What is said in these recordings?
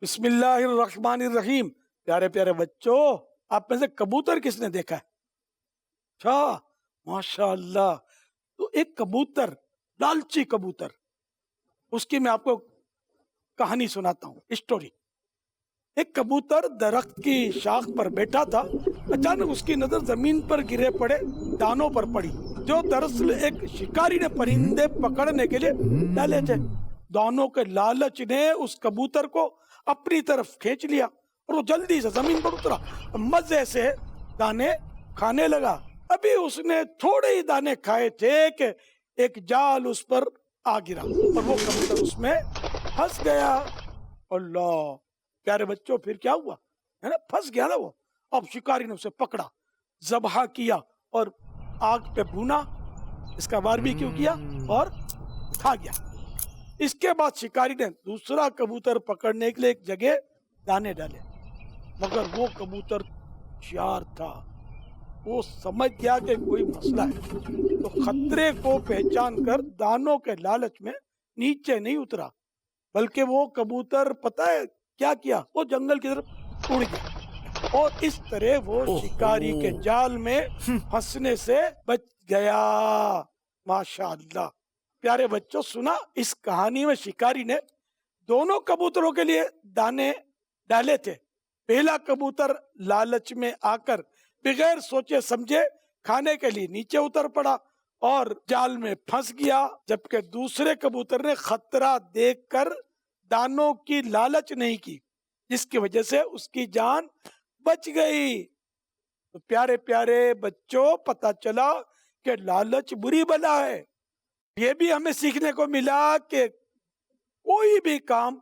بسم اللہ الرحمن الرحیم. پیارے پیارے بچوں، آپ میں سے کبوتر کس نے دیکھا ہے؟ اچھا، ماشاء اللہ. تو ایک کبوتر، لالچی کبوتر، اس کی میں آپ کو کہانی سناتا ہوں، اسٹوری. ایک کبوتر درخت کی شاخ پر بیٹھا تھا. اچانک اس کی نظر زمین پر گرے پڑے دانوں پر پڑی، جو دراصل ایک شکاری نے پرندے پکڑنے کے لیے ڈالے تھے. دانوں کے لالچ نے اس کبوتر کو اپنی طرف کھینچ لیا اور وہ جلدی سے زمین پر اترا، مزے سے دانے کھانے لگا. ابھی اس نے تھوڑے ہی دانے کھائے تھے کہ ایک جال اس پر آ گرا اور وہ کبوتر اس میں پھنس گیا. اللہ پیارے بچوں، پھر کیا ہوا؟ ہے نا، پھنس گیا نا وہ. اب شکاری نے اسے پکڑا، ذبح کیا اور آگ پہ بھونا، اس کا باربیکیو کیا اور کھا گیا. اس کے بعد شکاری نے دوسرا کبوتر پکڑنے کے لیے ایک جگہ دانے ڈالے، مگر وہ کبوتر ہوشیار تھا. وہ سمجھ گیا کہ کوئی مسئلہ ہے، تو خطرے کو پہچان کر دانوں کے لالچ میں نیچے نہیں اترا، بلکہ وہ کبوتر پتہ ہے کیا کیا؟ وہ جنگل کی طرف اڑ گیا اور اس طرح وہ شکاری کے جال میں پھنسنے سے بچ گیا. ماشاء اللہ. پیارے بچوں، سنا اس کہانی میں شکاری نے دونوں کبوتروں کے لیے دانے ڈالے تھے. پہلا کبوتر لالچ میں آ کر بغیر سوچے سمجھے کھانے کے لیے نیچے اتر پڑا اور جال میں پھنس گیا، جبکہ دوسرے کبوتر نے خطرہ دیکھ کر دانوں کی لالچ نہیں کی، جس کی وجہ سے اس کی جان بچ گئی. تو پیارے پیارے بچوں، پتہ چلا کہ لالچ بری بلا ہے. یہ بھی ہمیں سیکھنے کو ملا کہ کوئی بھی کام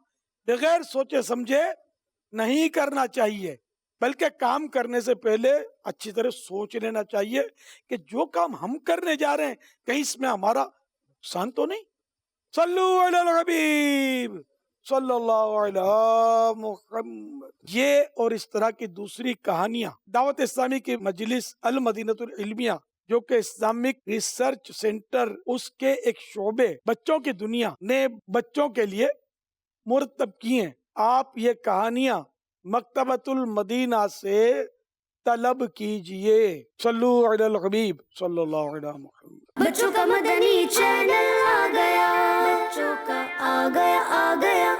بغیر سوچے سمجھے نہیں کرنا چاہیے، بلکہ کام کرنے سے پہلے اچھی طرح سوچ لینا چاہیے کہ جو کام ہم کرنے جا رہے ہیں کہیں اس میں ہمارا نقصان تو نہیں. صلو علی الحبیب صلی اللہ علیہ محمد. یہ اور اس طرح کی دوسری کہانیاں دعوت اسلامی کی مجلس المدینۃ العلمیہ، جو کہ اسلامک ریسرچ سینٹر، اس کے ایک شعبے بچوں کی دنیا نے بچوں کے لیے مرتب کی ہیں. آپ یہ کہانیاں مکتبۃ المدینہ سے طلب کیجئے. صلو علی الحبیب صلی اللہ علیہ محمد. بچوں کا مدنی چینل آ گیا، بچوں کا آ گیا